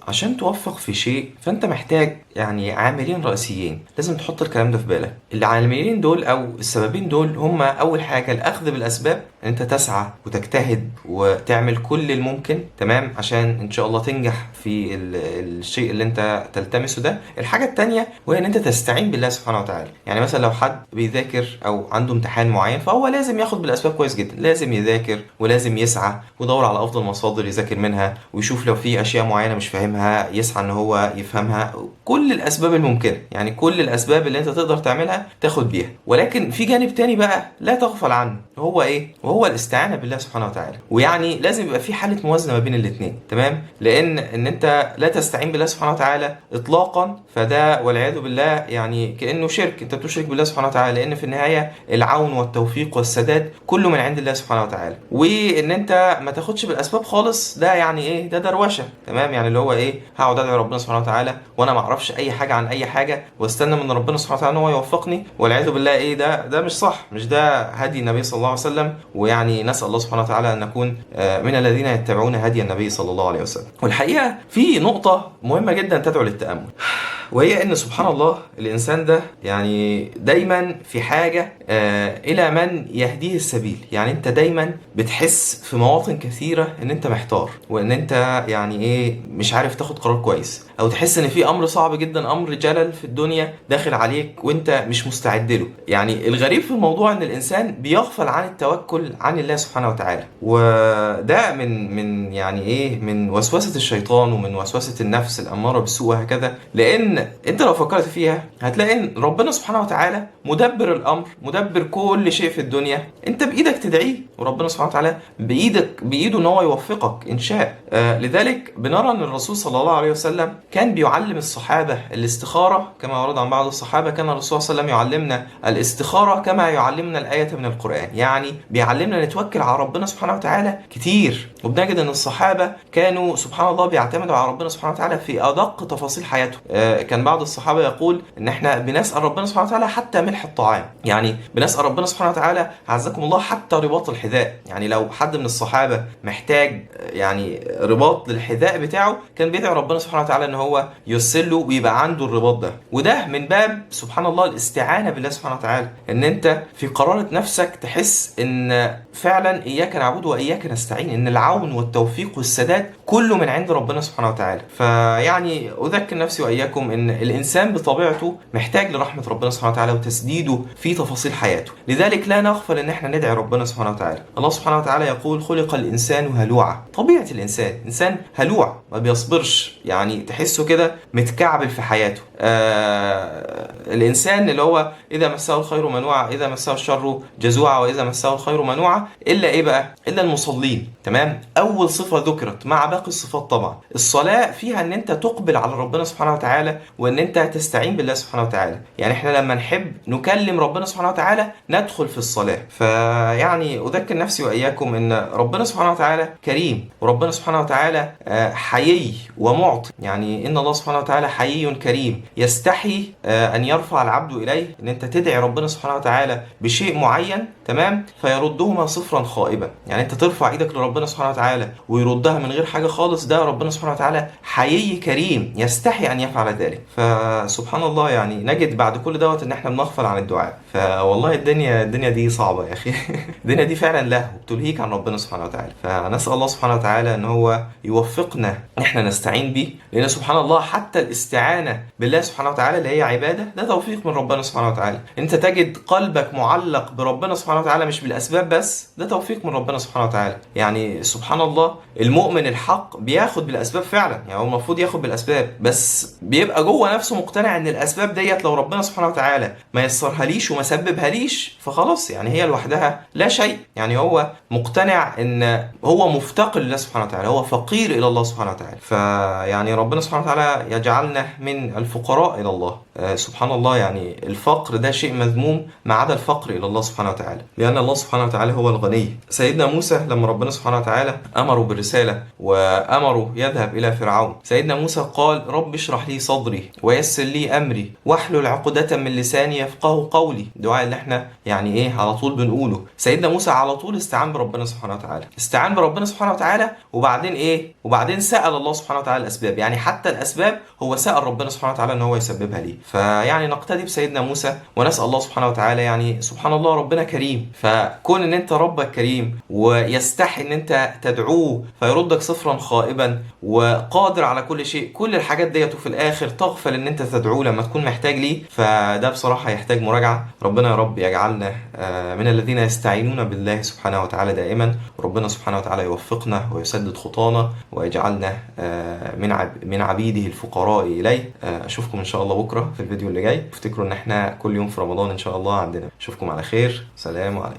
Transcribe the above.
عشان توفق في شيء فانت محتاج يعني عاملين رئيسيين، لازم تحط الكلام ده في بالك. العاملين دول او السببين دول هما اول حاجه الاخذ بالاسباب، ان انت تسعى وتجتهد وتعمل كل الممكن تمام عشان ان شاء الله تنجح في الشيء اللي انت تلتمسه ده. الحاجه التانية وهي ان انت تستعين بالله سبحانه وتعالى. يعني مثلا لو حد بيذاكر او عنده امتحان معين فهو لازم ياخد بالاسباب كويس جدا، لازم يذاكر ولازم يسعى ويدور على افضل مصادر يذاكر منها، ويشوف لو في اشياء معينه مش فاهمها يسعى ان هو يفهمها. كل الاسباب الممكنه، يعني كل الاسباب اللي انت تقدر تعملها تاخد بيها. ولكن في جانب تاني بقى لا تغفل عنه، هو ايه؟ وهو الاستعانه بالله سبحانه وتعالى. ويعني لازم يبقى في حاله موازنه ما بين الاثنين تمام، لان انت لا تستعين بالله سبحانه وتعالى اطلاقا فده والعياذ بالله يعني كانه شرك، انت بتشرك بالله سبحانه وتعالى، لان في النهايه العون والتوفيق والسداد كله من عند الله سبحانه وتعالى. وان انت ما تاخدش بالاسباب خالص ده يعني ايه؟ ده دروشه تمام، يعني اللي هو ايه؟ هقعد ادعي ربنا سبحانه وتعالى وانا ما اعرفش اي حاجه عن اي حاجه واستنى من ربنا سبحانه وتعالى ان هو يوفقني، والعياذ بالله ايه؟ ده مش صح، مش ده هدي النبي صلى الله عليه وسلم. ويعني نسال الله سبحانه وتعالى ان نكون من الذين يتبعون هدي النبي صلى الله عليه وسلم. والحقيقه في نقطه مهمه جدا تدعو للتامل، وهي ان سبحان الله الانسان ده يعني دايما في حاجه الى من يهديه السبيل. يعني انت دايما بتحس في مواطن كثيره ان انت محتار، وان انت يعني ايه؟ مش عارف تاخد قرار كويس، او تحس ان في امر صعب جدا، امر جلل في الدنيا داخل عليك وانت مش مستعد له. يعني الغريب في الموضوع ان الانسان بيغفل عن التوكل عن الله سبحانه وتعالى، وده من يعني ايه؟ من وسوسه الشيطان ومن وسوسه النفس الاماره بالسوء وهكذا. لان انت لو فكرت فيها هتلاقي ان ربنا سبحانه وتعالى مدبر الامر، مدبر كل شيء في الدنيا، انت بايدك تدعيه، وربنا سبحانه وتعالى بايده ان هو يوفقك ان شاء. لذلك بنرى ان الرسول صلى الله عليه وسلم كان بيعلم الصحابه الاستخاره، كما ورد عن بعض الصحابه كان الرسول صلى الله عليه وسلم يعلمنا الاستخاره كما يعلمنا الايه من القران. يعني بيعلمنا نتوكل على ربنا سبحانه وتعالى كتير، وبنجد ان الصحابه كانوا سبحان الله بيعتمدوا على ربنا سبحانه وتعالى في ادق تفاصيل حياتهم. كان بعض الصحابه يقول ان احنا بنسال ربنا سبحانه وتعالى حتى ملح الطعام، يعني بنسال ربنا سبحانه وتعالى عزكم الله حتى رباط الحذاء. يعني لو حد من الصحابه محتاج يعني رباط للحذاء بتاعه كان بيدعي ربنا سبحانه وتعالى ان هو ييسر له ويبقى عنده الرباط ده. وده من باب سبحان الله الاستعانه بالله سبحانه وتعالى، ان انت في قرارة نفسك تحس ان فعلا اياك نعبد واياك نستعين، ان العون والتوفيق والسداد كله من عند ربنا سبحانه وتعالى. فيعني اذكر نفسي واياكم ان الانسان بطبيعته محتاج لرحمه ربنا سبحانه وتعالى وتسديده في تفاصيل حياته. لذلك لا نغفل ان احنا ندعي ربنا سبحانه وتعالى. الله سبحانه وتعالى يقول خلق الانسان هلوعا. طبيعه الانسان انسان هلوع، ما بيصبرش، يعني تحسه كده متكعبل في حياته. الانسان اللي هو اذا مسه الخير منوعا، اذا مسه الشر جزوعا، واذا مسه الخير منوعا، الا ايه بقى؟ الا المصلين تمام. اول صفه ذكرت مع باقي الصفات طبعا. الصلاه فيها ان انت تقبل على ربنا سبحانه وتعالى وان انت تستعين بالله سبحانه وتعالى. يعني احنا لما نحب نكلم ربنا سبحانه وتعالى ندخل في الصلاه. فيعني اذكر نفسي واياكم ان ربنا سبحانه وتعالى كريم، وربنا سبحانه وتعالى حيي ومعطي. يعني ان الله سبحانه وتعالى حيي كريم يستحي ان يرفع العبد اليه، ان انت تدعي ربنا سبحانه وتعالى بشيء معين تمام فيردهما صفرا خائبا. يعني انت ترفع ايدك لربنا سبحانه وتعالى ويردها من غير حاجه خالص، ده ربنا سبحانه وتعالى حيي كريم يستحي ان يفعل ذلك. فسبحان الله يعني نجد بعد كل دوت ان احنا بنغفل عن الدعاء. فوالله الدنيا دي صعبه يا اخي. الدنيا دي فعلا لهو بتلهيك عن ربنا سبحانه وتعالى. فنسال الله سبحانه وتعالى ان هو يوفقنا ان احنا نستعين به، لان سبحان الله حتى الاستعانه بالله سبحانه وتعالى اللي هي عباده ده توفيق من ربنا سبحانه وتعالى. انت تجد قلبك معلق بربنا سبحانه وتعالى مش بالاسباب بس، ده توفيق من ربنا سبحانه وتعالى. يعني سبحان الله المؤمن الحق بياخد بالاسباب فعلا، يعني هو المفروض ياخد بالاسباب، بس بيبقى جوه نفسه مقتنع ان الاسباب ديت لو ربنا سبحانه وتعالى ما يسرها ليش وما سببها ليش فخلاص، يعني هي لوحدها لا شيء. يعني هو مقتنع ان هو مفتقر لله سبحانه وتعالى، هو فقير الى الله سبحانه وتعالى. فيعني ربنا سبحانه وتعالى يجعلنا من الفقراء الى الله. سبحان الله، يعني الفقر ده شيء مذموم ما عدا الفقر إلى الله سبحانه وتعالى، لأن الله سبحانه وتعالى هو الغني. سيدنا موسى لما ربنا سبحانه وتعالى أمره بالرسالة وأمره يذهب إلى فرعون، سيدنا موسى قال رب اشرح لي صدري ويسر لي أمري واحلل عقدة من لساني يفقه قولي. الدعاء اللي احنا يعني ايه على طول بنقوله. سيدنا موسى على طول استعان بربنا سبحانه وتعالى، استعان بربنا سبحانه وتعالى، وبعدين ايه، وبعدين سأل الله سبحانه وتعالى الأسباب. يعني حتى الأسباب هو سأل ربنا سبحانه وتعالى ان هو يسببها ليه. فيعني نقتدي بسيدنا موسى ونسأل الله سبحانه وتعالى، يعني سبحان الله ربنا كريم، فكون ان انت ربك كريم ويستحي ان انت تدعوه فيردك صفرا خائبا وقادر على كل شيء، كل الحاجات ديت، وفي الاخر تغفل ان انت تدعوه لما تكون محتاج ليه، فده بصراحة يحتاج مراجعة. ربنا يا رب يجعلنا من الذين يستعينون بالله سبحانه وتعالى دائما، وربنا سبحانه وتعالى يوفقنا ويسدد خطانا ويجعلنا من عبيده الفقراء إليه. أشوفكم إن شاء الله بكرة في الفيديو اللي جاي. افتكروا إن احنا كل يوم في رمضان إن شاء الله عندنا. أشوفكم على خير، سلام عليكم.